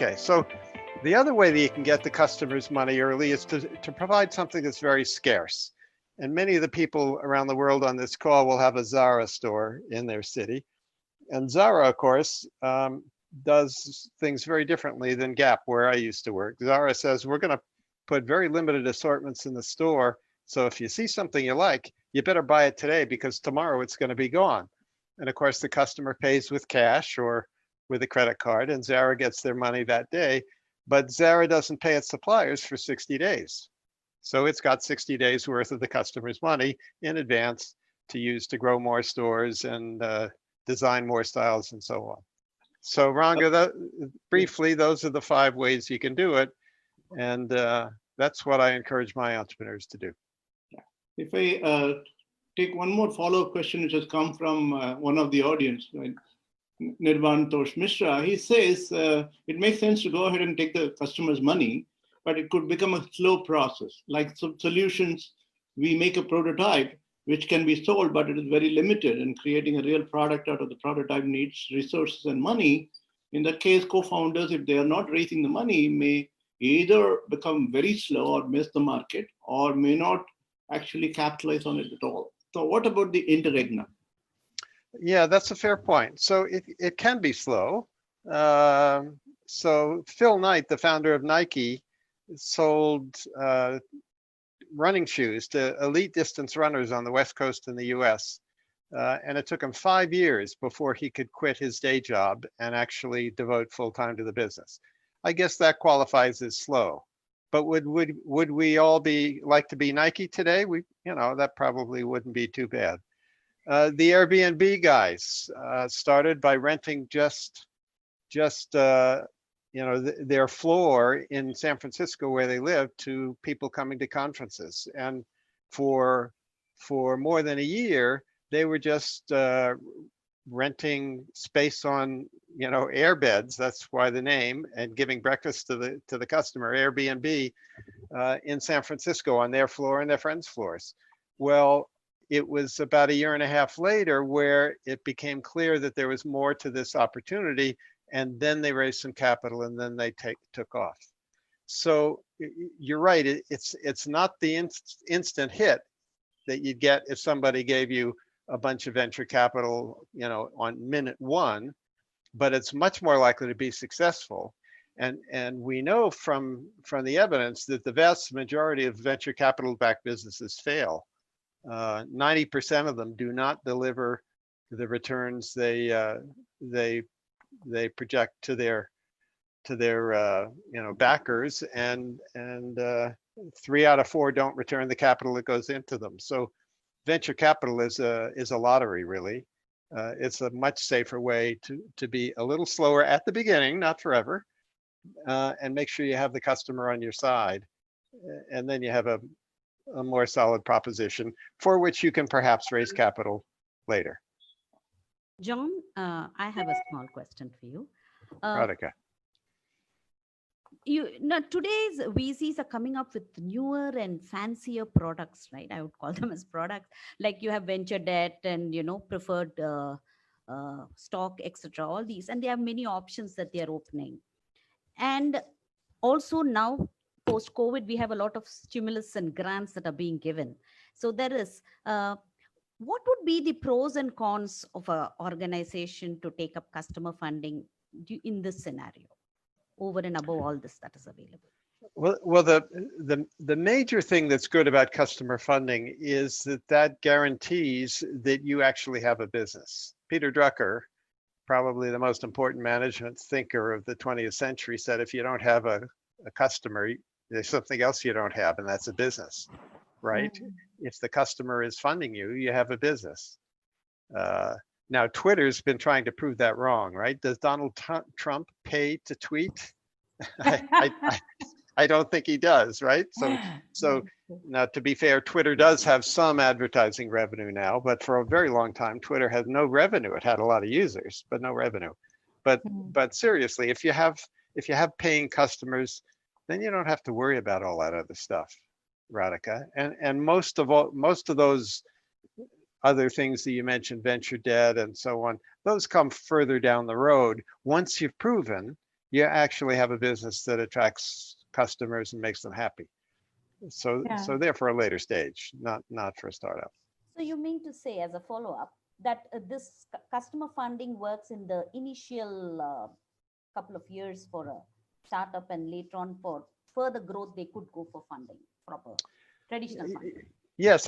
Okay, so the other way that you can get the customers money early is to provide something that's very scarce. And many of the people around the world on this call will have a Zara store in their city. And Zara, of course, does things very differently than Gap, where I used to work. Zara says, we're going to put very limited assortments in the store. So if you see something you like, you better buy it today because tomorrow it's going to be gone. And of course, the customer pays with cash or with a credit card, and Zara gets their money that day. But Zara doesn't pay its suppliers for 60 days. So it's got 60 days worth of the customer's money in advance to use to grow more stores and design more styles and so on. So Ranga, briefly, those are the 5 ways you can do it. And that's what I encourage my entrepreneurs to do. If I take one more follow-up question, which has come from one of the audience, right? Nirvan Tosh Mishra, he says it makes sense to go ahead and take the customer's money, but it could become a slow process. Like some solutions, we make a prototype which can be sold, but it is very limited, and creating a real product out of the prototype needs resources and money. In that case, co-founders, if they are not raising the money, may either become very slow or miss the market, or may not actually capitalize on it at all. So what about the interregnum? Yeah, that's a fair point. So it can be slow. So Phil Knight, the founder of Nike, sold running shoes to elite distance runners on the West Coast in the US. And it took him 5 years before he could quit his day job and actually devote full time to the business. I guess that qualifies as slow. But would we all like to be Nike today? That probably wouldn't be too bad. The Airbnb guys started by renting just their floor in San Francisco where they live to people coming to conferences, and for more than a year they were just renting space on airbeds. That's why the name, and giving breakfast to the customer, Airbnb, in San Francisco on their floor and their friends' floors. Well, it was about a year and a half later where it became clear that there was more to this opportunity, and then they raised some capital, and then they took off. So you're right, it's not the instant hit that you'd get if somebody gave you a bunch of venture capital, on minute 1, but it's much more likely to be successful. And we know from the evidence that the vast majority of venture capital-backed businesses fail. 90% of them do not deliver the returns they project to their backers, and 3 out of 4 don't return the capital that goes into them. So venture capital is a lottery, really. It's a much safer way to be a little slower at the beginning, not forever, and make sure you have the customer on your side, and then you have a more solid proposition for which you can perhaps raise capital later. John, I have a small question for you. Radhika. Today's VCs are coming up with newer and fancier products, right? I would call them as products. Like you have venture debt and preferred stock, etc. All these, and they have many options that they are opening. And also now, post-COVID, we have a lot of stimulus and grants that are being given. So there is, what would be the pros and cons of an organization to take up customer funding in this scenario, over and above all this that is available? Well, the major thing that's good about customer funding is that guarantees that you actually have a business. Peter Drucker, probably the most important management thinker of the 20th century, said if you don't have a customer, there's something else you don't have, and that's a business, right? Mm-hmm. If the customer is funding you, you have a business. Now, Twitter's been trying to prove that wrong, right? Does Donald Trump pay to tweet? I don't think he does, right? So now, to be fair, Twitter does have some advertising revenue now, but for a very long time, Twitter had no revenue. It had a lot of users, but no revenue. But seriously, if you have paying customers, then you don't have to worry about all that other stuff, Radhika. And most of those other things that you mentioned, venture debt and so on, those come further down the road once you've proven you actually have a business that attracts customers and makes them happy. So Yeah. so they're for a later stage, not for a startup. So you mean to say, as a follow-up, that this customer funding works in the initial couple of years for a startup, and later on for further growth, they could go for funding, proper traditional funding. Yes,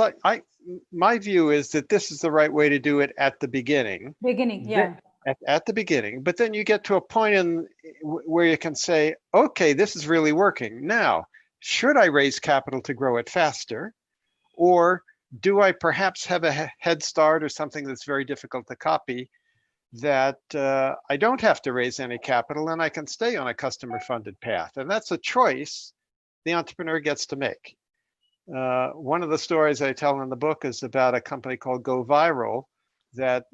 my view is that this is the right way to do it at the beginning. Beginning, yeah. At the beginning, but then you get to a point where you can say, okay, this is really working. Now, should I raise capital to grow it faster? Or do I perhaps have a head start or something that's very difficult to copy that I don't have to raise any capital and I can stay on a customer funded path? And that's a choice the entrepreneur gets to make. One of the stories I tell in the book is about a company called Go Viral that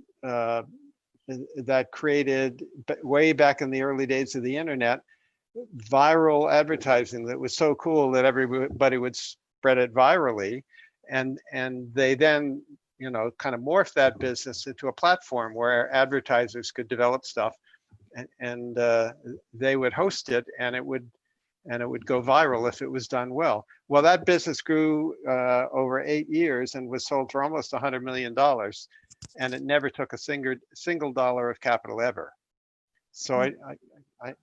created, way back in the early days of the internet, viral advertising that was so cool that everybody would spread it virally. And they then, kind of morphed that business into a platform where advertisers could develop stuff and they would host it, and it would go viral if it was done well. Well, that business grew over 8 years and was sold for almost $100 million. And it never took a single dollar of capital ever. So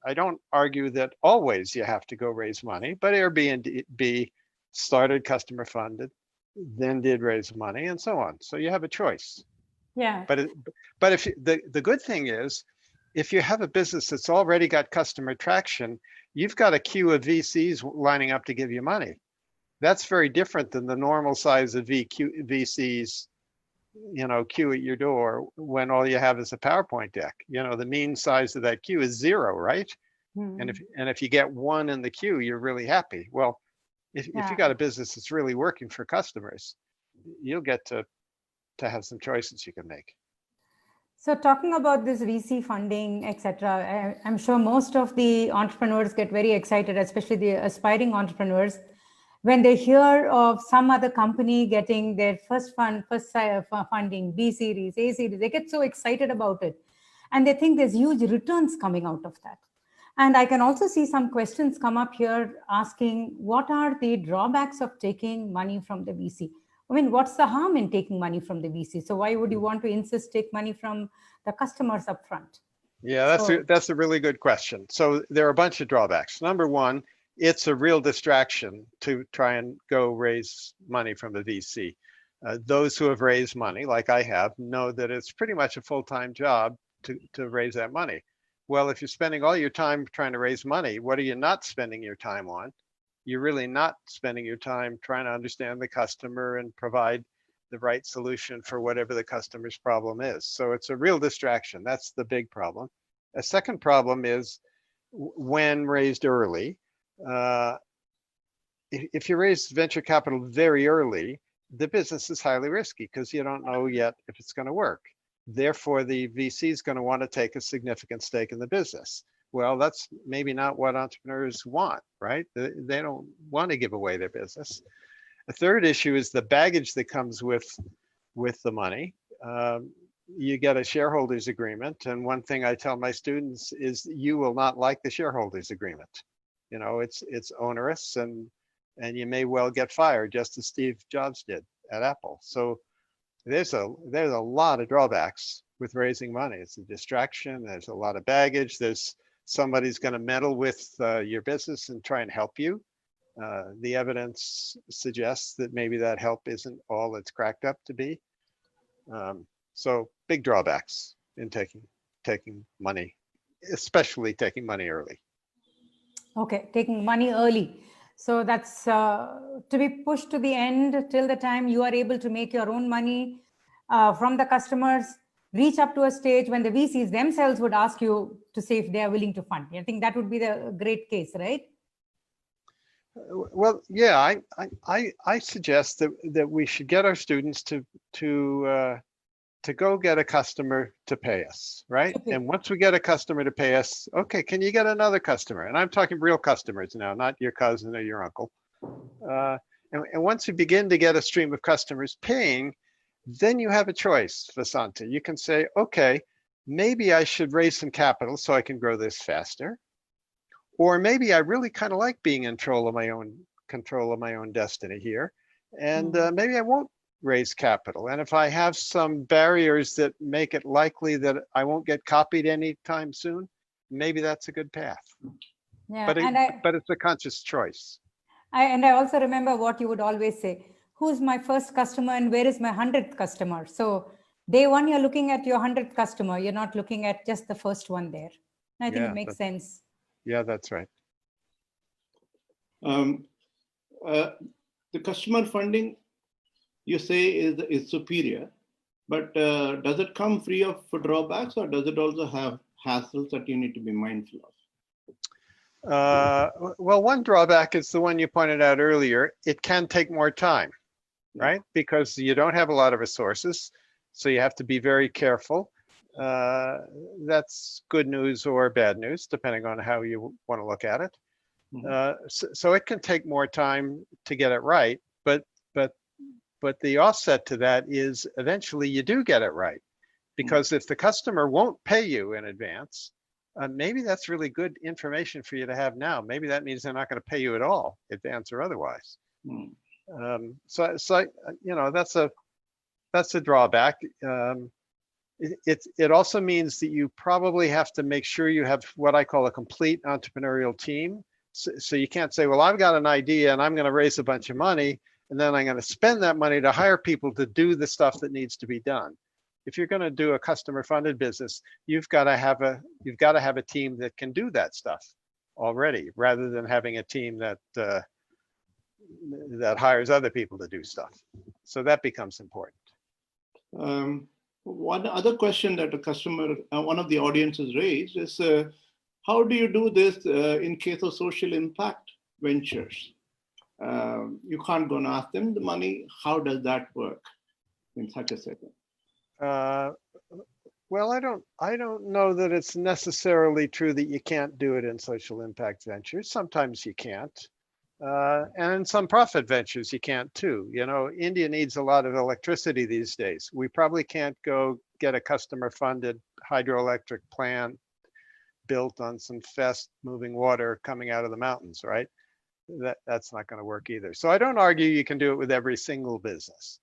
I don't argue that always you have to go raise money, but Airbnb started customer funded, then did raise money, and so on. So you have a choice. Yeah. But if the good thing is, if you have a business that's already got customer traction, you've got a queue of VCs lining up to give you money. That's very different than the normal size of VCs, queue at your door when all you have is a PowerPoint deck. The mean size of that queue is 0, right? Mm-hmm. And if you get 1 in the queue, you're really happy. Well, if you got a business that's really working for customers, you'll get to have some choices you can make. So talking about this VC funding, etc., I'm sure most of the entrepreneurs get very excited, especially the aspiring entrepreneurs, when they hear of some other company getting their first funding, B series, A series. They get so excited about it, and they think there's huge returns coming out of that. And I can also see some questions come up here asking, what are the drawbacks of taking money from the VC? I mean, what's the harm in taking money from the VC? So why would you want to insist take money from the customers up front? Yeah, that's a really good question. So there are a bunch of drawbacks. Number one, it's a real distraction to try and go raise money from the VC. Those who have raised money, like I have, know that it's pretty much a full-time job to raise that money. Well, if you're spending all your time trying to raise money, what are you not spending your time on? You're really not spending your time trying to understand the customer and provide the right solution for whatever the customer's problem is. So it's a real distraction. That's the big problem. A second problem is when raised early. If you raise venture capital very early, the business is highly risky because you don't know yet if it's going to work. Therefore, the VC is going to want to take a significant stake in the business. Well, that's maybe not what entrepreneurs want, right? They don't want to give away their business. A third issue is the baggage that comes with the money. You get a shareholders agreement, and one thing I tell my students is you will not like the shareholders agreement. It's onerous, and you may well get fired, just as Steve Jobs did at Apple. So there's a lot of drawbacks with raising money. It's a distraction. There's a lot of baggage. There's somebody's going to meddle with your business and try and help you. The evidence suggests that maybe that help isn't all it's cracked up to be. So big drawbacks in taking money, especially taking money early. Okay, taking money early. So that's to be pushed to the end till the time you are able to make your own money from the customers, reach up to a stage when the VCs themselves would ask you to say if they are willing to fund. I think that would be the great case, right? Well, yeah, I suggest that we should get our students to go get a customer to pay us, right? Okay. And once we get a customer to pay us, okay, can you get another customer? And I'm talking real customers now, not your cousin or your uncle. And once you begin to get a stream of customers paying, then you have a choice, Vasanta. You can say, okay, maybe I should raise some capital so I can grow this faster. or maybe I really kind of like being in control of my own destiny here, and maybe I won't raise capital. And if I have some barriers that make it likely that I won't get copied anytime soon, maybe that's a good path. Yeah, But it's a conscious choice. I also remember what you would always say, who's my first customer and where is my 100th customer? So day one, you're looking at your 100th customer. You're not looking at just the first one there. I think it makes sense. Yeah, that's right. The customer funding, you say, is superior, but does it come free of drawbacks, or does it also have hassles that you need to be mindful of? Well, one drawback is the one you pointed out earlier. It can take more time, right? Because you don't have a lot of resources, so you have to be very careful. That's good news or bad news, depending on how you want to look at it. So it can take more time to get it right, but the offset to that is eventually you do get it right, because if the customer won't pay you in advance, maybe that's really good information for you to have now. Maybe that means they're not going to pay you at all, advance or otherwise. So you know, that's a drawback. It also means that you probably have to make sure you have what I call a complete entrepreneurial team. So you can't say, well, I've got an idea and I'm going to raise a bunch of money, and then I'm going to spend that money to hire people to do the stuff that needs to be done. If you're going to do a customer-funded business, you've got to have a team that can do that stuff already, rather than having a team that hires other people to do stuff. So that becomes important. One other question that a customer, one of the audiences raised is, how do you do this in case of social impact ventures? You can't go and ask them the money. How does that work in such a setting? Well, I don't know that it's necessarily true that you can't do it in social impact ventures. Sometimes you can't. And in some profit ventures, you can't too. You know, India needs a lot of electricity these days. We probably can't go get a customer-funded hydroelectric plant built on some fast moving water coming out of the mountains, right? That's not going to work either. So I don't argue you can do it with every single business,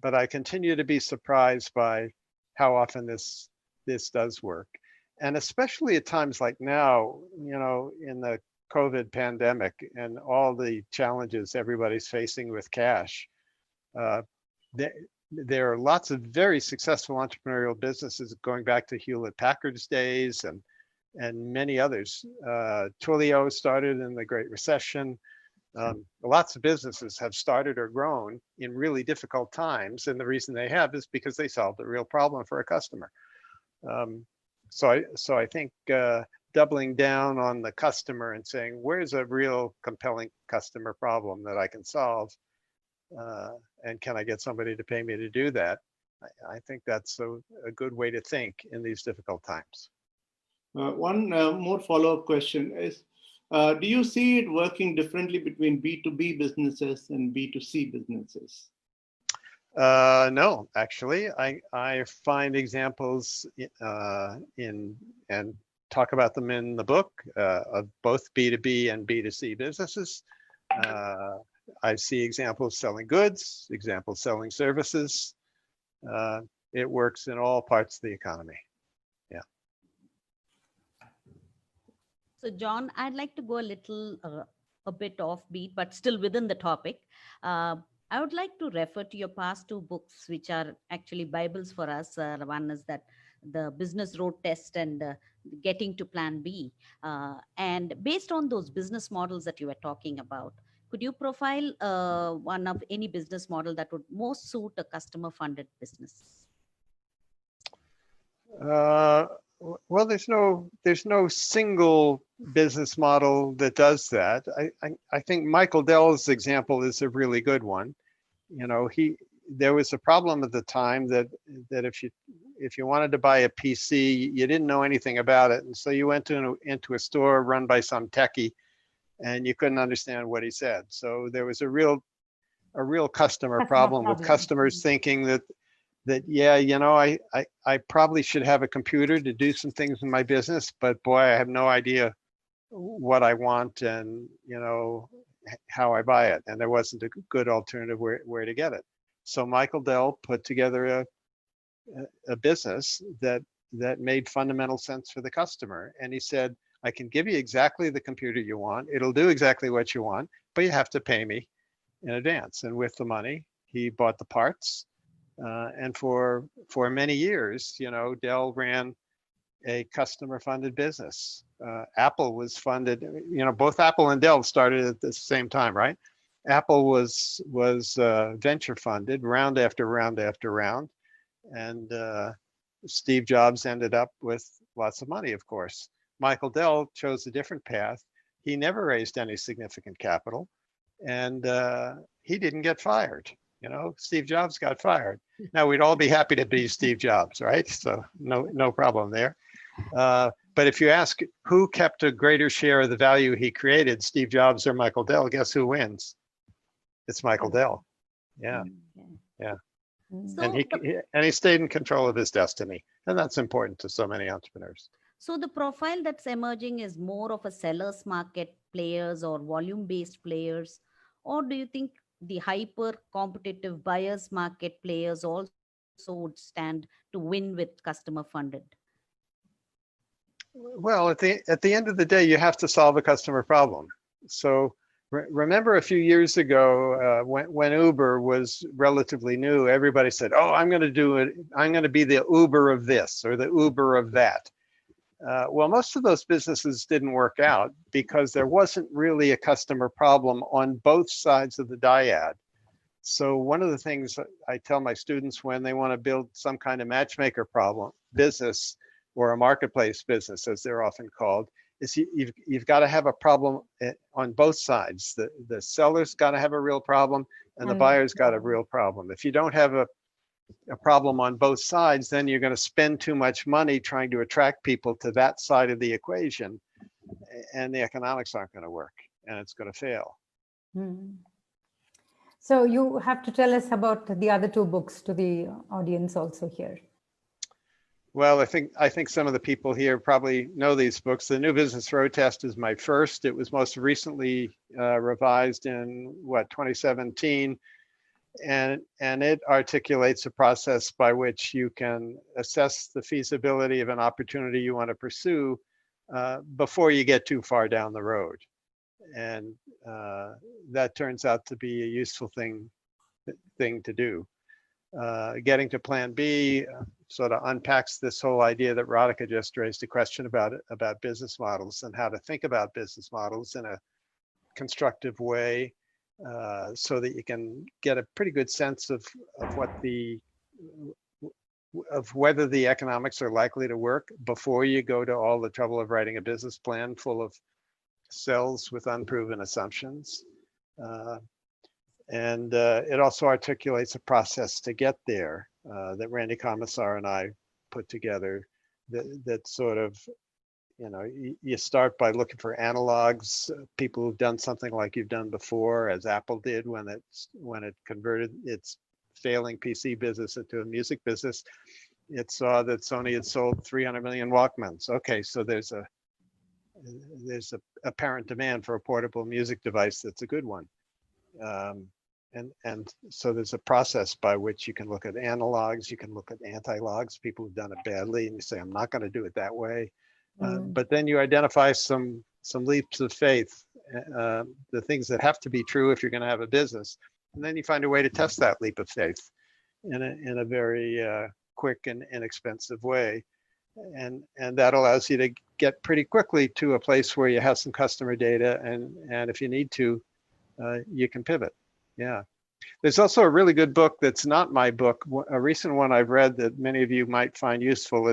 but I continue to be surprised by how often this does work. And especially at times like now, you know, in the COVID pandemic and all the challenges everybody's facing with cash, there are lots of very successful entrepreneurial businesses going back to Hewlett Packard's days and many others. Twilio started in the Great Recession. Lots of businesses have started or grown in really difficult times, and the reason they have is because they solved a real problem for a customer. So I think doubling down on the customer and saying, where's a real compelling customer problem that I can solve, and can I get somebody to pay me to do that? I think that's a good way to think in these difficult times. One more follow-up question is, do you see it working differently between B2B businesses and B2C businesses? No, actually, I find examples and talk about them in the book of both B2B and B2C businesses. I see examples selling goods, examples selling services. It works in all parts of the economy. So John, I'd like to go a bit offbeat, but still within the topic. I would like to refer to your past two books, which are actually Bibles for us. One is that the Business Road Test and Getting to Plan B. And based on those business models that you were talking about, could you profile one of any business model that would most suit a customer-funded business? Well, there's no single business model that does that. I think Michael Dell's example is a really good one. You know, there was a problem at the time that if you wanted to buy a PC, you didn't know anything about it, and so you went into a store run by some techie, and you couldn't understand what he said. So there was a real customer problem with customers thinking that yeah, you know, I probably should have a computer to do some things in my business, but boy, I have no idea what I want and, how I buy it. And there wasn't a good alternative where to get it. So Michael Dell put together a business that made fundamental sense for the customer. And he said, I can give you exactly the computer you want. It'll do exactly what you want, but you have to pay me in advance. And with the money, he bought the parts. And for many years, Dell ran a customer-funded business. Apple was funded. Both Apple and Dell started at the same time, right? Apple was venture funded, round after round after round, and Steve Jobs ended up with lots of money, of course. Michael Dell chose a different path. He never raised any significant capital, and he didn't get fired. Steve Jobs got fired. Now we'd all be happy to be Steve Jobs, right? So no problem there. But if you ask who kept a greater share of the value he created, Steve Jobs or Michael Dell, guess who wins? It's Michael Dell. Yeah. So And he stayed in control of his destiny. And that's important to so many entrepreneurs. So the profile that's emerging is more of a seller's market players or volume-based players, or do you think the hyper-competitive buyer's market players also would stand to win with customer funded? Well, at the end of the day, you have to solve a customer problem. So remember a few years ago when Uber was relatively new, everybody said, "Oh, I'm going to do it. I'm going to be the Uber of this or the Uber of that." Well, most of those businesses didn't work out because there wasn't really a customer problem on both sides of the dyad. So one of the things I tell my students when they want to build some kind of matchmaker business or a marketplace business, as they're often called, is you've got to have a problem on both sides. The seller's got to have a real problem and the buyer's got a real problem. If you don't have a problem on both sides, then you're going to spend too much money trying to attract people to that side of the equation, and the economics aren't going to work, and it's going to fail. So you have to tell us about the other two books to the audience also here. Well, I think some of the people here probably know these books. The New Business Road Test is my first. It was most recently revised in 2017. And it articulates a process by which you can assess the feasibility of an opportunity you want to pursue before you get too far down the road. And that turns out to be a useful thing to do. Getting to Plan B sort of unpacks this whole idea that Radhika just raised a question about business models and how to think about business models in a constructive way. So that you can get a pretty good sense of whether the economics are likely to work before you go to all the trouble of writing a business plan full of cells with unproven assumptions. And it also articulates a process to get there that Randy Commissar and I put together that sort of, you start by looking for analogs, people who've done something like you've done before, as Apple did when it converted its failing PC business into a music business. It saw that Sony had sold 300 million Walkmans. Okay, so there's a apparent demand for a portable music device that's a good one. And so there's a process by which you can look at analogs, you can look at anti-logs, people who've done it badly, and you say, I'm not going to do it that way. But then you identify some leaps of faith, the things that have to be true if you're going to have a business, and then you find a way to test that leap of faith in a very quick and inexpensive way, and that allows you to get pretty quickly to a place where you have some customer data, and if you need to, you can pivot. Yeah. There's also a really good book that's not my book, a recent one I've read that many of you might find useful.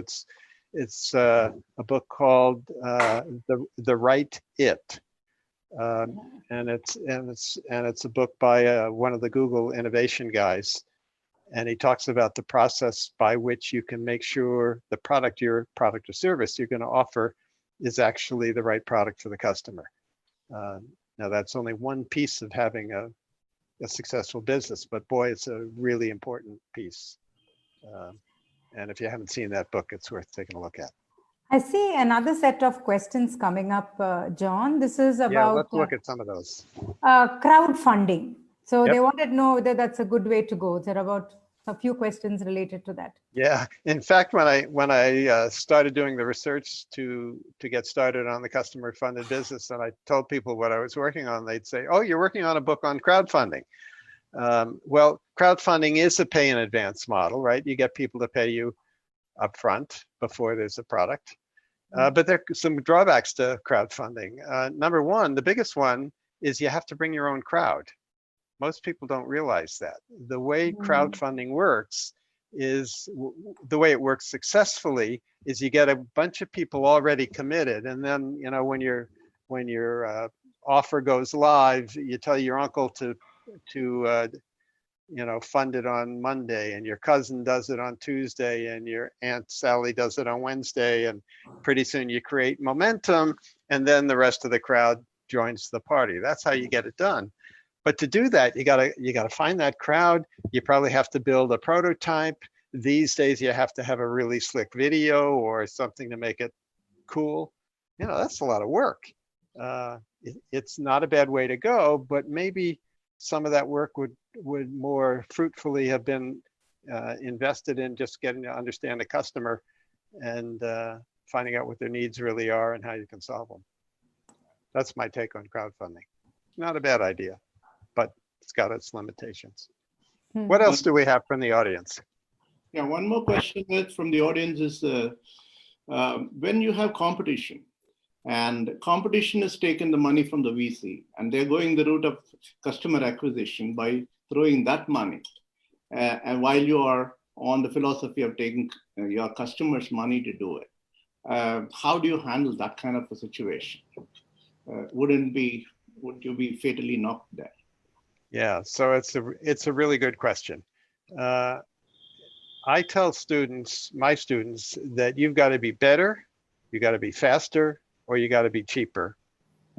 It's a book called The Right It, and it's a book by one of the Google innovation guys, and he talks about the process by which you can make sure the product or service you're going to offer is actually the right product for the customer. Now that's only one piece of having a successful business, but boy, it's a really important piece. And if you haven't seen that book, it's worth taking a look at. I see another set of questions coming up, John. This is Yeah, about let's look at some of those. crowdfunding. So Yep. they wanted to know whether that's a good way to go. There are about a few questions related to that. Yeah, in fact, when I started doing the research to get started on the customer funded business, and I told people what I was working on, they'd say, "Oh, you're working on a book on crowdfunding." Well, crowdfunding is a pay in advance model, right? You get people to pay you upfront before there's a product. But there are some drawbacks to crowdfunding. Number one, the biggest one is you have to bring your own crowd. Most people don't realize that. The way crowdfunding works is the way it works successfully is you get a bunch of people already committed, and then when your offer goes live, you tell your uncle to fund it on Monday, and your cousin does it on Tuesday, and your Aunt Sally does it on Wednesday, and pretty soon you create momentum, and then the rest of the crowd joins the party. That's how you get it done. But to do that, you gotta find that crowd. You probably have to build a prototype. These days, you have to have a really slick video or something to make it cool. That's a lot of work. It's not a bad way to go, but maybe some of that work would more fruitfully have been invested in just getting to understand the customer and finding out what their needs really are and how you can solve them. That's my take on crowdfunding. Not a bad idea, but it's got its limitations. What else do we have from the audience? Yeah, one more question from the audience is when you have competition, and competition has taken the money from the VC, and they're going the route of customer acquisition by throwing that money. And while you are on the philosophy of taking your customers' money to do it, how do you handle that kind of a situation? Would you be fatally knocked there? Yeah, so it's a really good question. I tell my students, that you've got to be better, you got to be faster, or you got to be cheaper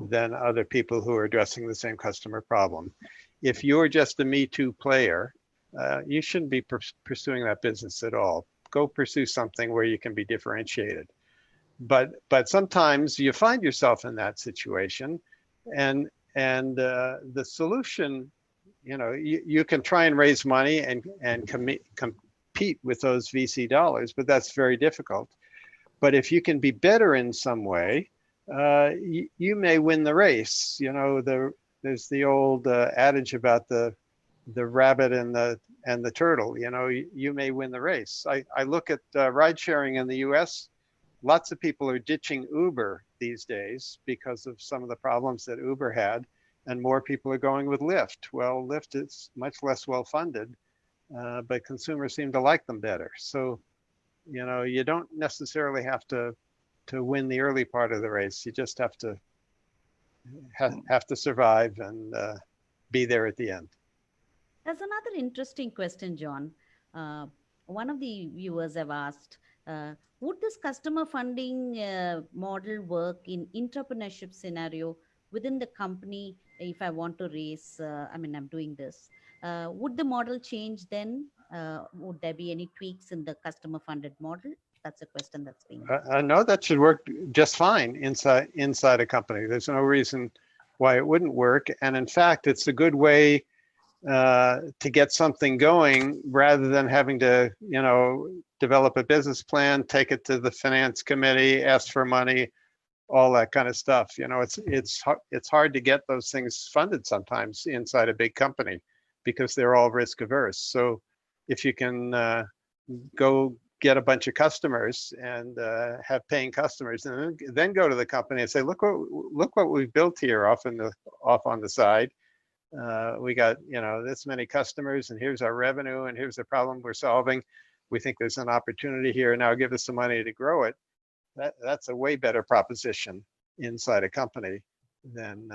than other people who are addressing the same customer problem. If you're just a Me Too player, you shouldn't be pursuing that business at all. Go pursue something where you can be differentiated. But sometimes you find yourself in that situation, and the solution, you can try and raise money and compete with those VC dollars, but that's very difficult. But if you can be better in some way, you may win the race. There's the old adage about the rabbit and the turtle. You may win the race. I look at ride sharing in the US. Lots of people are ditching Uber these days because of some of the problems that Uber had, and more people are going with Lyft. Well, Lyft is much less well funded, but consumers seem to like them better. So, you don't necessarily have to win the early part of the race. You just have to survive and be there at the end. There's another interesting question, John. One of the viewers have asked, would this customer funding model work in entrepreneurship scenario within the company? If I want to raise, I'm doing this. Would the model change then? Would there be any tweaks in the customer funded model? That's a question that's being asked. No, that should work just fine inside a company. There's no reason why it wouldn't work. And in fact, it's a good way to get something going rather than having to, develop a business plan, take it to the finance committee, ask for money, all that kind of stuff. It's hard to get those things funded sometimes inside a big company because they're all risk averse. So if you can go get a bunch of customers and have paying customers, and then go to the company and say, look what we've built here off on the side. We got this many customers, and here's our revenue, and here's the problem we're solving. We think there's an opportunity here. Now give us some money to grow it. That's a way better proposition inside a company than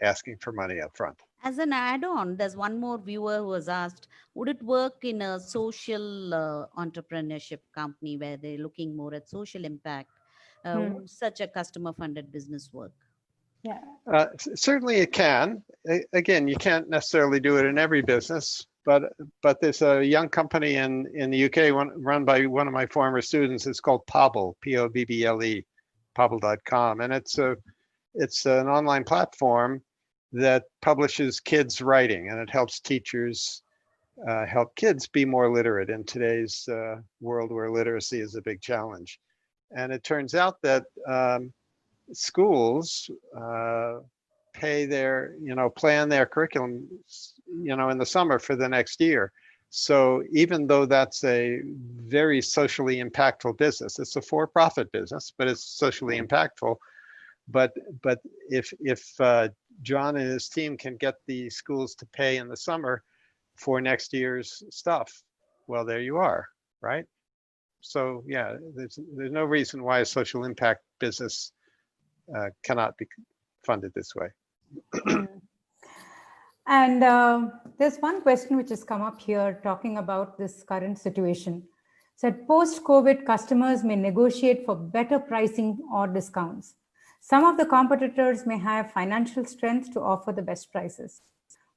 asking for money up front. As an add-on, there's one more viewer who has asked, would it work in a social entrepreneurship company where they're looking more at social impact? Would such a customer-funded business work? Yeah. Certainly it can. Again, you can't necessarily do it in every business, but there's a young company in the UK run by one of my former students. It's called Pobble, Pobble, Pobble.com, and it's an online platform that publishes kids writing, and it helps teachers help kids be more literate in today's world where literacy is a big challenge. And it turns out that schools pay their, plan their curriculum, in the summer for the next year. So even though that's a very socially impactful business, it's a for-profit business, but it's socially impactful. But if John and his team can get the schools to pay in the summer for next year's stuff, well, there you are, right? So yeah, there's no reason why a social impact business cannot be funded this way. And there's one question which has come up here talking about this current situation. Said post-COVID, customers may negotiate for better pricing or discounts. Some of the competitors may have financial strength to offer the best prices.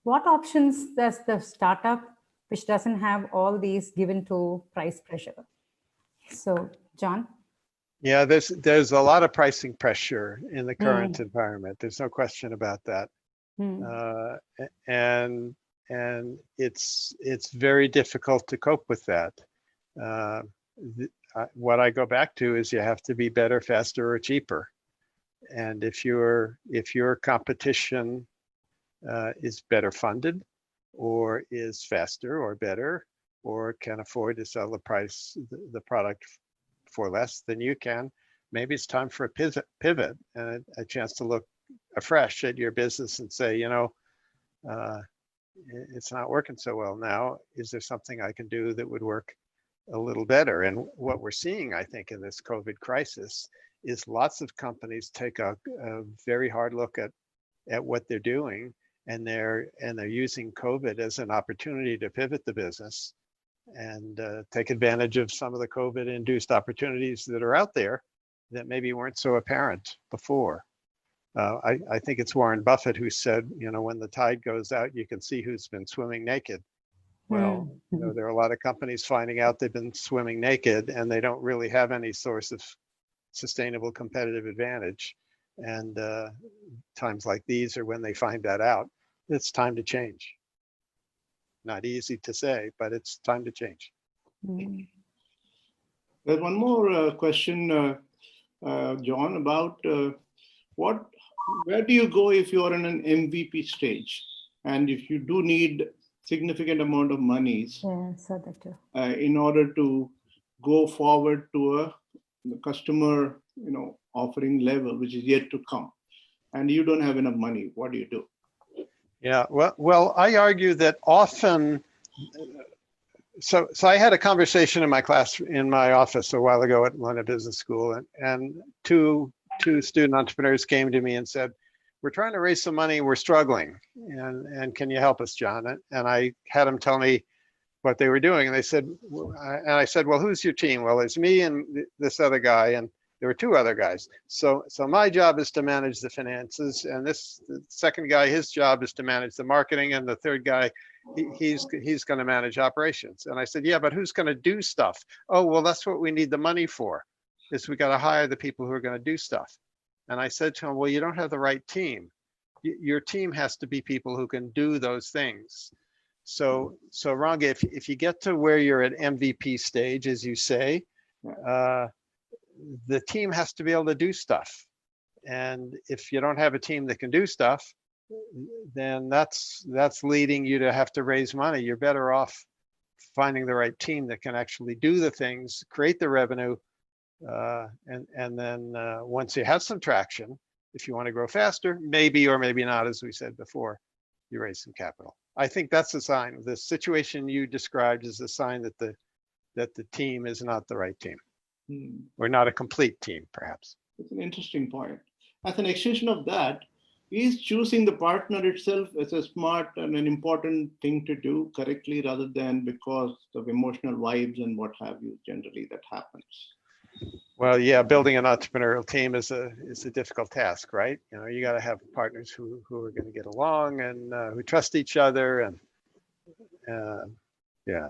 What options does the startup, which doesn't have all these, given to price pressure? So, John? Yeah, there's a lot of pricing pressure in the current environment. There's no question about that. And it's very difficult to cope with that. What I go back to is you have to be better, faster, or cheaper. And if your competition is better funded, or is faster or better, or can afford to sell the product for less than you can, maybe it's time for a pivot and a chance to look afresh at your business and say, it's not working so well now. Is there something I can do that would work a little better? And what we're seeing, I think, in this COVID crisis is lots of companies take a very hard look at what they're doing, and they're using COVID as an opportunity to pivot the business and take advantage of some of the COVID-induced opportunities that are out there that maybe weren't so apparent before. I think it's Warren Buffett who said, when the tide goes out, you can see who's been swimming naked. Well, there are a lot of companies finding out they've been swimming naked and they don't really have any source of sustainable competitive advantage. And times like these are when they find that out. It's time to change. Not easy to say, but it's time to change. There's one more question, John, about where do you go if you are in an MVP stage, and if you do need significant amount of monies in order to go forward to a customer, offering level, which is yet to come, and you don't have enough money, what do you do? Yeah, well, I argue that often, so I had a conversation in my class, in my office a while ago at London Business School, and two student entrepreneurs came to me and said, we're trying to raise some money, we're struggling, and can you help us, John? And I had them tell me what they were doing, and they said, and I said, well, who's your team? Well, it's me and this other guy, and there were two other guys. So my job is to manage the finances, and the second guy, his job is to manage the marketing, and the third guy, he's going to manage operations. And I said, yeah, but who's going to do stuff? Oh, well, that's what we need the money for, is we got to hire the people who are going to do stuff. And I said to him, well, you don't have the right team. Your team has to be people who can do those things. So Ranga, if you get to where you're at MVP stage, as you say, the team has to be able to do stuff. And if you don't have a team that can do stuff, then that's leading you to have to raise money. You're better off finding the right team that can actually do the things, create the revenue, and then once you have some traction, if you want to grow faster, maybe or maybe not, as we said before, you raise some capital. I think that's a sign. The situation you described is a sign that the team is not the right team. Or not a complete team, perhaps. It's an interesting point. As an extension of that, is choosing the partner itself as a smart and an important thing to do correctly, rather than because of emotional vibes and what have you, generally that happens? Well, yeah, building an entrepreneurial team is a difficult task, right? You got to have partners who are going to get along and who trust each other, Yeah,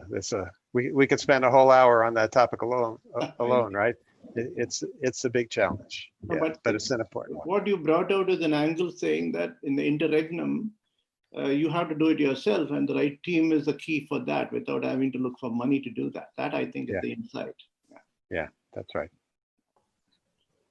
we could spend a whole hour on that topic alone, right? It's a big challenge, yeah, but it's an important one. What you brought out is an angle saying that in the interregnum, you have to do it yourself, and the right team is the key for that without having to look for money to do that. That, I think, is the insight. Yeah, that's right.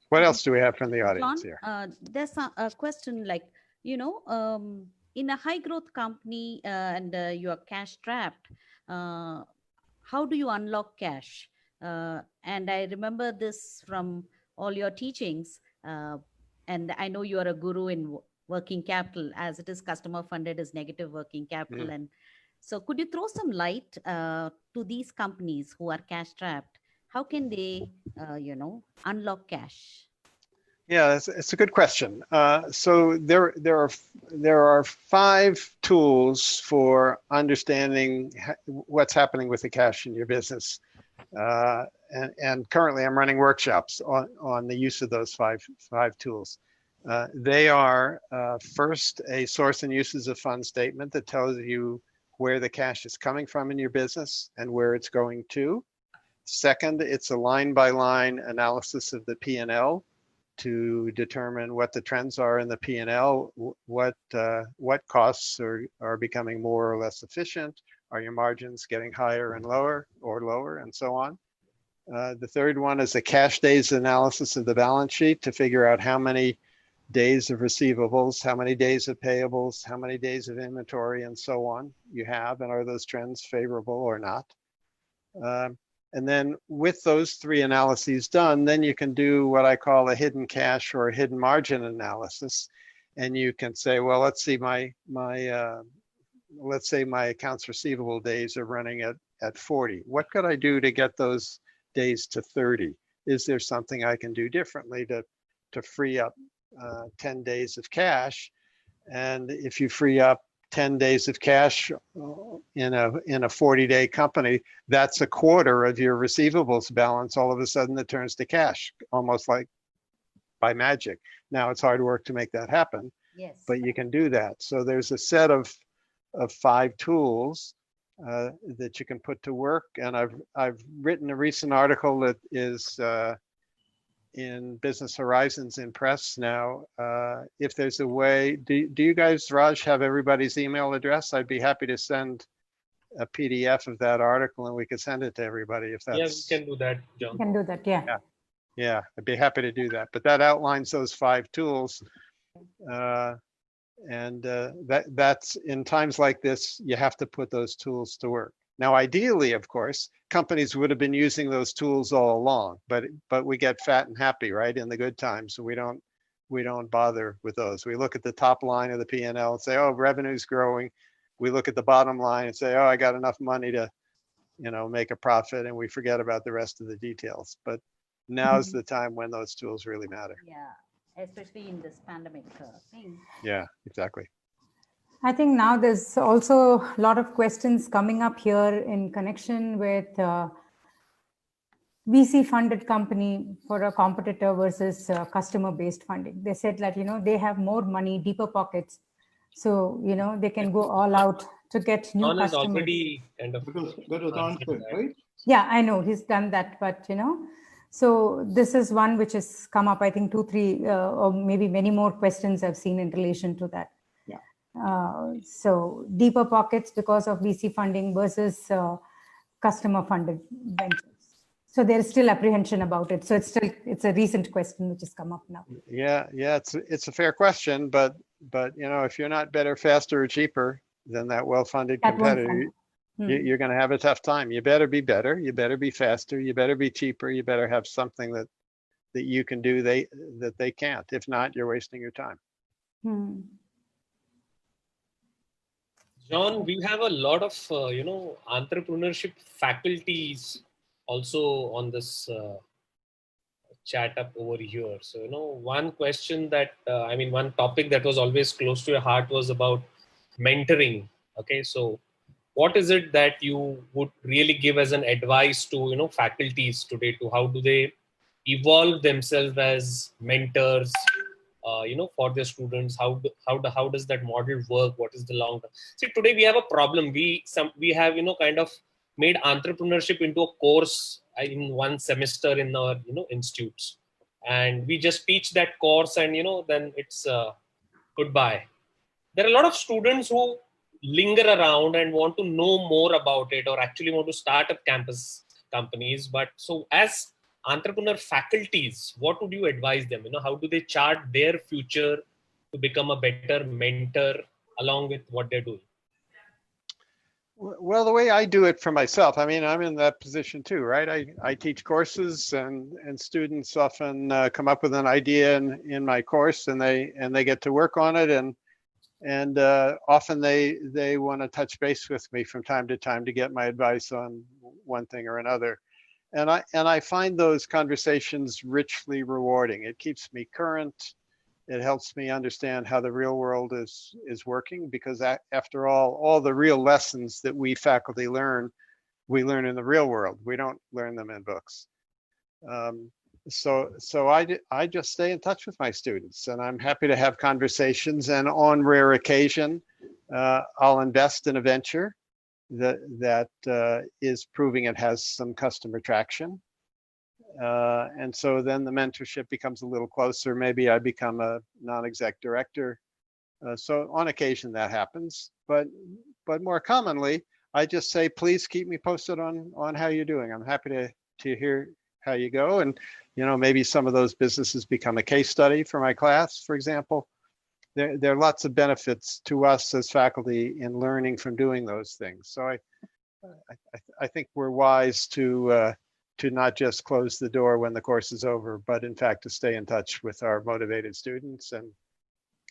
What else do we have from the audience John, here? there's a question like, in a high growth company and you are cash trapped, how do you unlock cash? And I remember this from all your teachings. And I know you are a guru in working capital, as it is customer funded is negative working capital. And so could you throw some light to these companies who are cash trapped? How can they, unlock cash? Yeah, it's a good question. So there are 5 tools for understanding what's happening with the cash in your business. And currently I'm running workshops on the use of those five tools. They are first, a source and uses of funds statement that tells you where the cash is coming from in your business and where it's going to. Second, it's a line-by-line analysis of the P&L to determine what the trends are in the P&L, what costs are becoming more or less efficient, are your margins getting higher and lower, and so on. The third one is a cash days analysis of the balance sheet to figure out how many days of receivables, how many days of payables, how many days of inventory, and so on you have, and are those trends favorable or not. And then with those 3 analyses done, then you can do what I call a hidden cash or a hidden margin analysis. And you can say, well, let's see, let's say my accounts receivable days are running at 40. What could I do to get those days to 30? Is there something I can do differently to free up 10 days of cash? And if you free up 10 days of cash in a 40-day company, that's a quarter of your receivables balance. All of a sudden it turns to cash, almost like by magic. Now it's hard work to make that happen, yes, but you can do that. So there's a set of 5 tools that you can put to work. And I've written a recent article that is in Business Horizons in press now. If there's a way, do you guys, Raj, have everybody's email address? I'd be happy to send a PDF of that article and we could send it to everybody if that's. Yeah, we can do that, John. You can do that, yeah. Yeah, I'd be happy to do that. But that outlines those 5 tools. That's in times like this, you have to put those tools to work. Now, ideally, of course, companies would have been using those tools all along, but we get fat and happy, right, in the good times. So we don't bother with those. We look at the top line of the P&L and say, oh, revenue's growing. We look at the bottom line and say, oh, I got enough money to, make a profit, and we forget about the rest of the details. But now's the time when those tools really matter. Yeah, especially in this pandemic thing. Yeah, exactly. I think now there's also a lot of questions coming up here in connection with VC funded company for a competitor versus customer based funding. They said that, they have more money, deeper pockets. So, they can go all out to get new John customers. is already kind of. That was answered, right? Yeah, I know he's done that, but so this is one which has come up, I think 2, 3, or maybe many more questions I've seen in relation to that. So deeper pockets because of VC funding versus customer funded ventures. So there's still apprehension about it. So it's a recent question which has come up now. Yeah, it's a fair question, but if you're not better, faster, or cheaper than that well-funded competitor, you're going to have a tough time. You better be better. You better be faster. You better be cheaper. You better have something that you can do that they can't. If not, you're wasting your time. John, we have a lot of, entrepreneurship faculties also on this chat up over here. So, one question that, one topic that was always close to your heart was about mentoring. Okay, so what is it that you would really give as an advice to, faculties today, to how do they evolve themselves as mentors for their students? How does that model work? What is the long term? See, today we have a problem. We have, kind of made entrepreneurship into a course in one semester in our, institutes. And we just teach that course and, then it's goodbye. There are a lot of students who linger around and want to know more about it, or actually want to start up campus companies. But so as entrepreneur faculties, what would you advise them? How do they chart their future to become a better mentor along with what they're doing? Well, the way I do it for myself, I mean, I'm in that position too, right? I teach courses, and students often come up with an idea in my course, and they get to work on it, and often they want to touch base with me from time to time to get my advice on one thing or another. And I find those conversations richly rewarding. It keeps me current. It helps me understand how the real world is working, because after all the real lessons that we faculty learn, we learn in the real world. We don't learn them in books. So I just stay in touch with my students, and I'm happy to have conversations. And on rare occasion, I'll invest in a venture that is proving it has some customer traction. And so then the mentorship becomes a little closer. Maybe I become a non-exec director. So on occasion that happens, but more commonly, I just say, please keep me posted on how you're doing. I'm happy to hear how you go. And, maybe some of those businesses become a case study for my class, for example. There are lots of benefits to us as faculty in learning from doing those things. So I think we're wise to not just close the door when the course is over, but in fact to stay in touch with our motivated students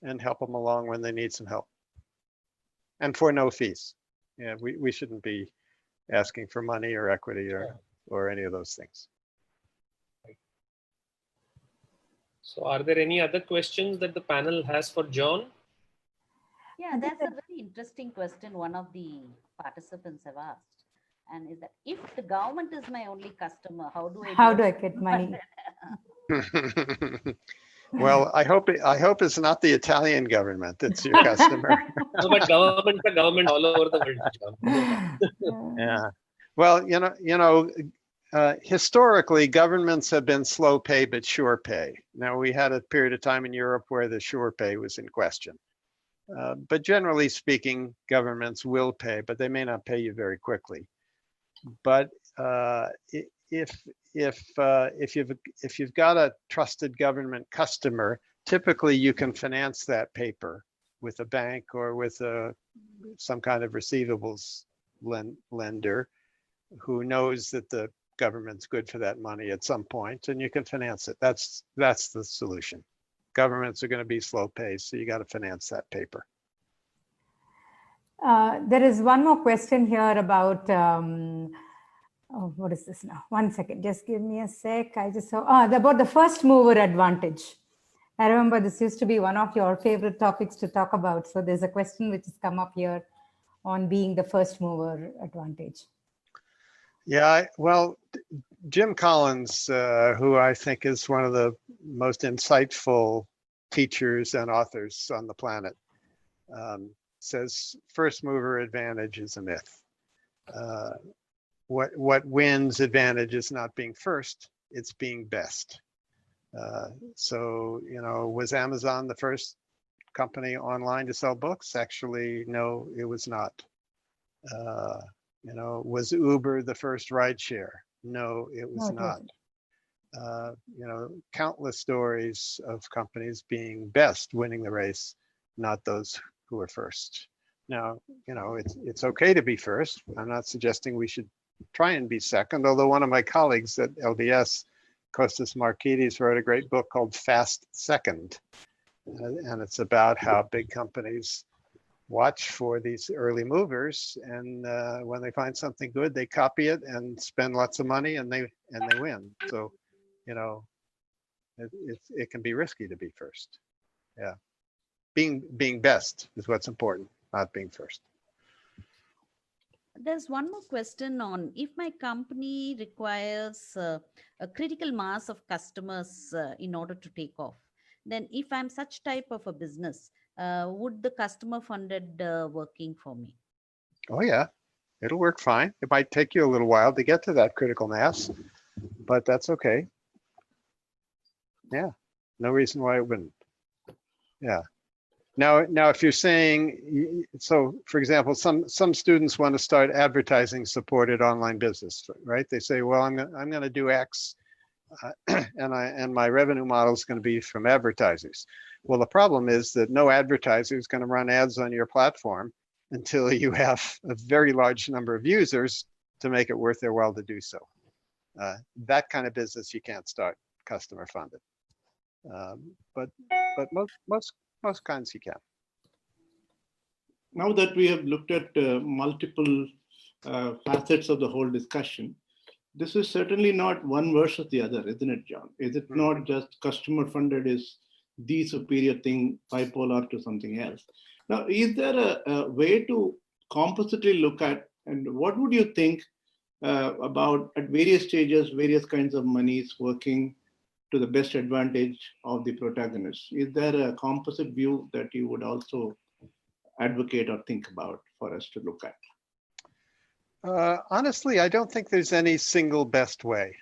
and help them along when they need some help. And for no fees. Yeah, we shouldn't be asking for money or equity or any of those things. So are there any other questions that the panel has for John? Yeah, that's a very interesting question one of the participants have asked. And is that, if the government is my only customer, how do I get money? Well, I hope it's not the Italian government that's your customer. No, but government all over the world, John. Yeah. Well, historically, governments have been slow pay but sure pay. Now, we had a period of time in Europe where the sure pay was in question. But generally speaking, governments will pay, but they may not pay you very quickly. But if you've got a trusted government customer, typically you can finance that paper with a bank or with some kind of receivables lender who knows that the government's good for that money at some point, and you can finance it. That's the solution. Governments are going to be slow pay, so you got to finance that paper. There is one more question here about, what is this now? One second, just give me a sec. I just saw, about the first mover advantage. I remember this used to be one of your favorite topics to talk about. So there's a question which has come up here on being the first mover advantage. Yeah, well, Jim Collins, who I think is one of the most insightful teachers and authors on the planet, says first mover advantage is a myth. What wins advantage is not being first, it's being best. So, was Amazon the first company online to sell books? Actually, no, it was not. Was Uber the first rideshare? No, it was not. Countless stories of companies being best, winning the race, not those who were first. Now, it's okay to be first. I'm not suggesting we should try and be second, although one of my colleagues at LBS, Kostas Markidis, wrote a great book called Fast Second. And it's about how big companies watch for these early movers, and when they find something good, they copy it and spend lots of money, and they win. So, it can be risky to be first. Yeah, being best is what's important, not being first. There's one more question on, if my company requires a critical mass of customers in order to take off, then if I'm such type of a business, would the customer funded working for me? Oh yeah, it'll work fine. It might take you a little while to get to that critical mass, but that's okay. Yeah, no reason why it wouldn't. Yeah. Now, if you're saying, so for example, some students want to start advertising supported online business, right? They say, well, I'm going to do X, and my revenue model is going to be from advertisers. Well, the problem is that no advertiser is going to run ads on your platform until you have a very large number of users to make it worth their while to do so. That kind of business you can't start customer funded, but most kinds you can. Now that we have looked at multiple facets of the whole discussion, this is certainly not one versus the other, isn't it, John? Is it not just customer funded is the superior thing, bipolar to something else? Now, is there a way to compositely look at, and what would you think about at various stages, various kinds of monies working to the best advantage of the protagonist? Is there a composite view that you would also advocate or think about for us to look at? Honestly, I don't think there's any single best way.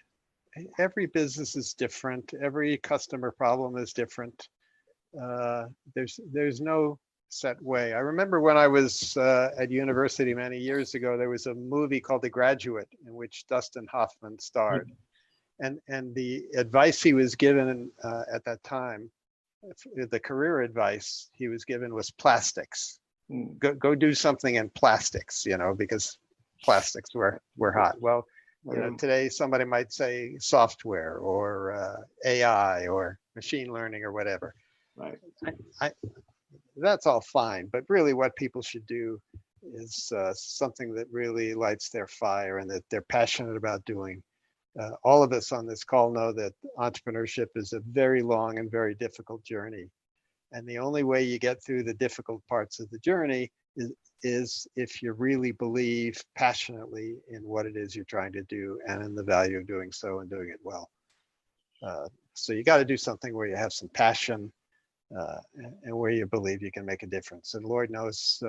Every business is different. Every customer problem is different. There's no set way. I remember when I was at university many years ago, there was a movie called The Graduate in which Dustin Hoffman starred. And the advice he was given at that time, the career advice he was given was plastics. Go do something in plastics, because plastics were hot. Well, today somebody might say software or AI or machine learning or whatever. Right. That's all fine, but really what people should do is something that really lights their fire and that they're passionate about doing. All of us on this call know that entrepreneurship is a very long and very difficult journey. And the only way you get through the difficult parts of the journey is if you really believe passionately in what it is you're trying to do and in the value of doing so and doing it well. So you got to do something where you have some passion and where you believe you can make a difference. And Lord knows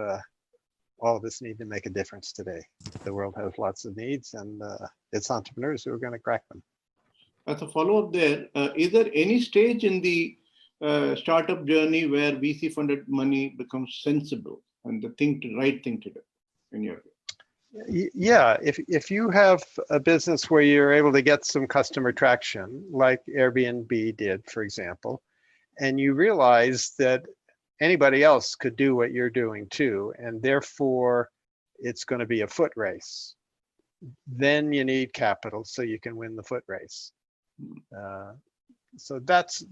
all of us need to make a difference today. The world has lots of needs, and it's entrepreneurs who are going to crack them. As a follow-up there, is there any stage in the startup journey where VC funded money becomes sensible and the right thing to do in your view? Yeah, if you have a business where you're able to get some customer traction, like Airbnb did, for example, and you realize that anybody else could do what you're doing too, and therefore it's going to be a foot race, then you need capital so you can win the foot race. So that's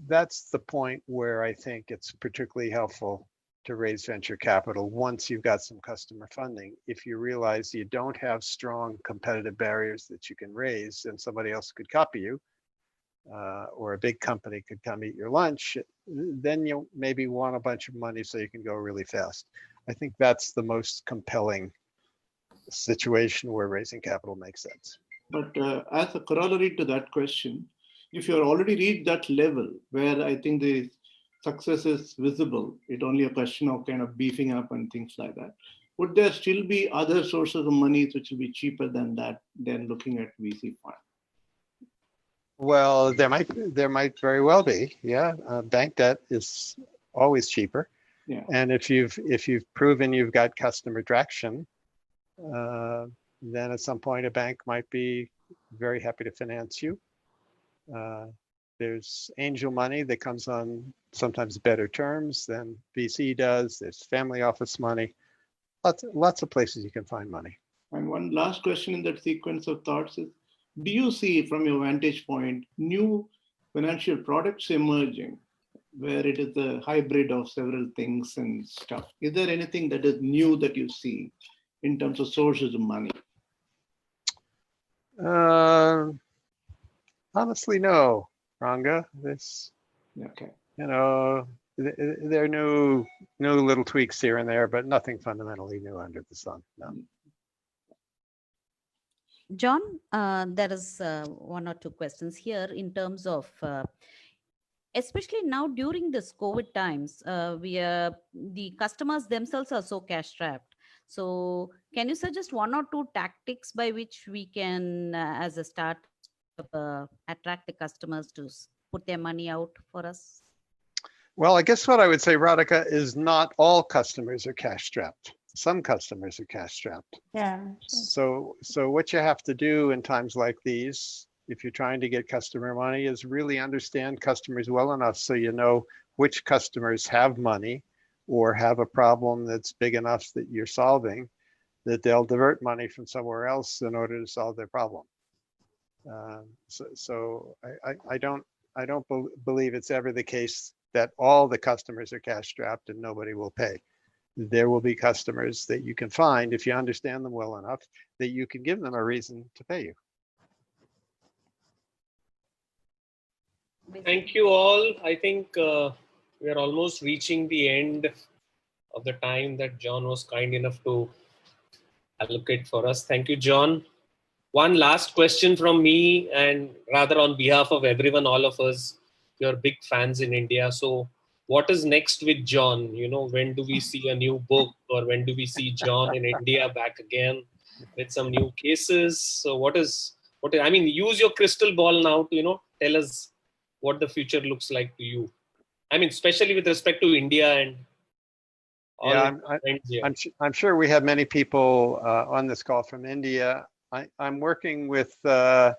the point where I think it's particularly helpful to raise venture capital once you've got some customer funding. If you realize you don't have strong competitive barriers that you can raise and somebody else could copy you, or a big company could come eat your lunch, then you'll maybe want a bunch of money so you can go really fast. I think that's the most compelling situation where raising capital makes sense. But as a corollary to that question, if you're already reached that level where I think the success is visible, it's only a question of kind of beefing up and things like that, would there still be other sources of money which will be cheaper than that, than looking at VC fund? Well, there might very well be. Yeah, bank debt is always cheaper. Yeah. And if you've proven you've got customer traction, then at some point a bank might be very happy to finance you. There's angel money that comes on sometimes better terms than VC does. There's family office money. Lots of places you can find money. And one last question in that sequence of thoughts is, do you see from your vantage point new financial products emerging where it is a hybrid of several things and stuff? Is there anything that is new that you see in terms of sources of money? Honestly, no, Ranga. This, Okay. there are new little tweaks here and there, but nothing fundamentally new under the sun. No. John, there is one or two questions here in terms of especially now during this COVID times, the customers themselves are so cash strapped. So can you suggest one or two tactics by which we can, as a startup, attract the customers to put their money out for us? Well, I guess what I would say, Radhika, is not all customers are cash strapped. Some customers are cash strapped. Yeah. So what you have to do in times like these, if you're trying to get customer money, is really understand customers well enough so you know which customers have money or have a problem that's big enough that you're solving, that they'll divert money from somewhere else in order to solve their problem. So I don't believe it's ever the case that all the customers are cash strapped and nobody will pay. There will be customers that you can find, if you understand them well enough, that you can give them a reason to pay you. Thank you all. I think we are almost reaching the end of the time that John was kind enough to allocate for us. Thank you, John. One last question from me, and rather on behalf of everyone, all of us, you're big fans in India. So what is next with John? You know, when do we see a new book, or when do we see John in India back again with some new cases? So I mean, use your crystal ball now to, you know, tell us what the future looks like to you. I mean, especially with respect to India and all. Yeah, I'm sure we have many people on this call from India. I'm working with a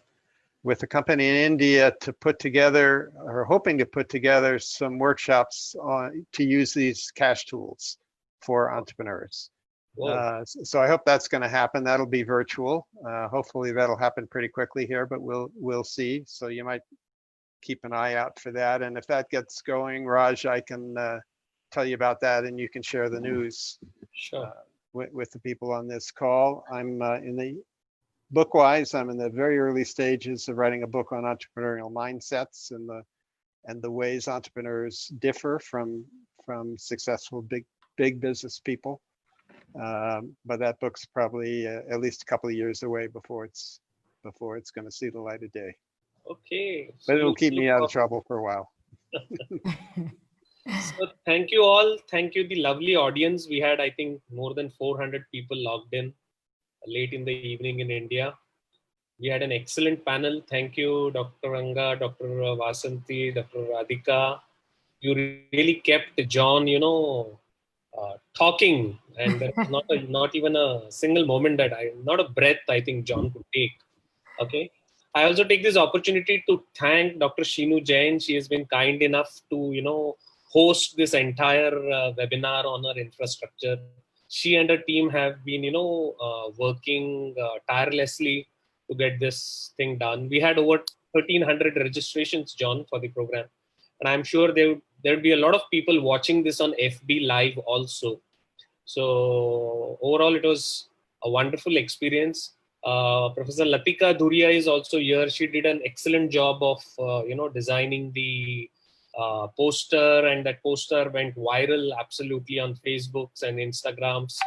company in India to put together, or hoping to put together, some workshops to use these cash tools for entrepreneurs. So I hope that's going to happen. That'll be virtual. Hopefully that'll happen pretty quickly here, but we'll see. So you might keep an eye out for that. And if that gets going, Raj, I can tell you about that, and you can share the news. Sure. With the people on this call. I'm book-wise, I'm in the very early stages of writing a book on entrepreneurial mindsets and the ways entrepreneurs differ from successful big business people. But that book's probably at least a couple of years away before it's going to see the light of day. Okay. But it'll keep me out of trouble for a while. So thank you all. Thank you, the lovely audience. We had, I think, more than 400 people logged in late in the evening in India. We had an excellent panel. Thank you, Dr. Anga, Dr. Vasanthi, Dr. Radhika. You really kept John, you know, talking, and there was not even a single moment not a breath I think John could take. Okay. I also take this opportunity to thank Dr. Sheenu Jain. She has been kind enough to, you know, host this entire webinar on our infrastructure. She and her team have been, you know, working tirelessly to get this thing done. We had over 1,300 registrations, John, for the program. And I'm sure there would be a lot of people watching this on FB Live also. So overall, it was a wonderful experience. Professor Latika Dhuria is also here. She did an excellent job of, you know, designing the poster, and that poster went viral absolutely on Facebooks and Instagrams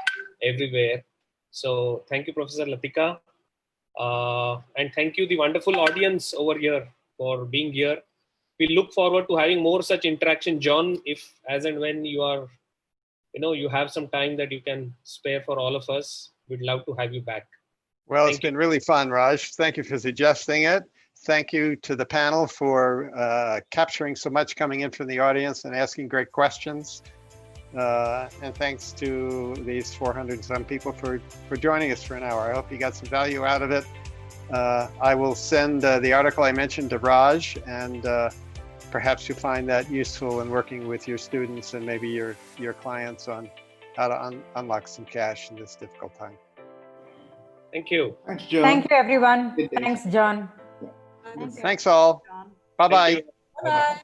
everywhere. So thank you, Professor Latika. And thank you, the wonderful audience over here, for being here. We look forward to having more such interaction. John, if as and when you are, you know, you have some time that you can spare for all of us, we'd love to have you back. Well, it's been really fun, Raj. Thank you for suggesting it. Thank you to the panel for capturing so much coming in from the audience and asking great questions. And thanks to these 400 some people for joining us for an hour. I hope you got some value out of it. I will send the article I mentioned to Raj, and perhaps you'll find that useful in working with your students and maybe your clients on how to unlock some cash in this difficult time. Thank you. Thanks, John. Thank you, everyone. Thanks, John. Thanks all. Bye-bye. Bye.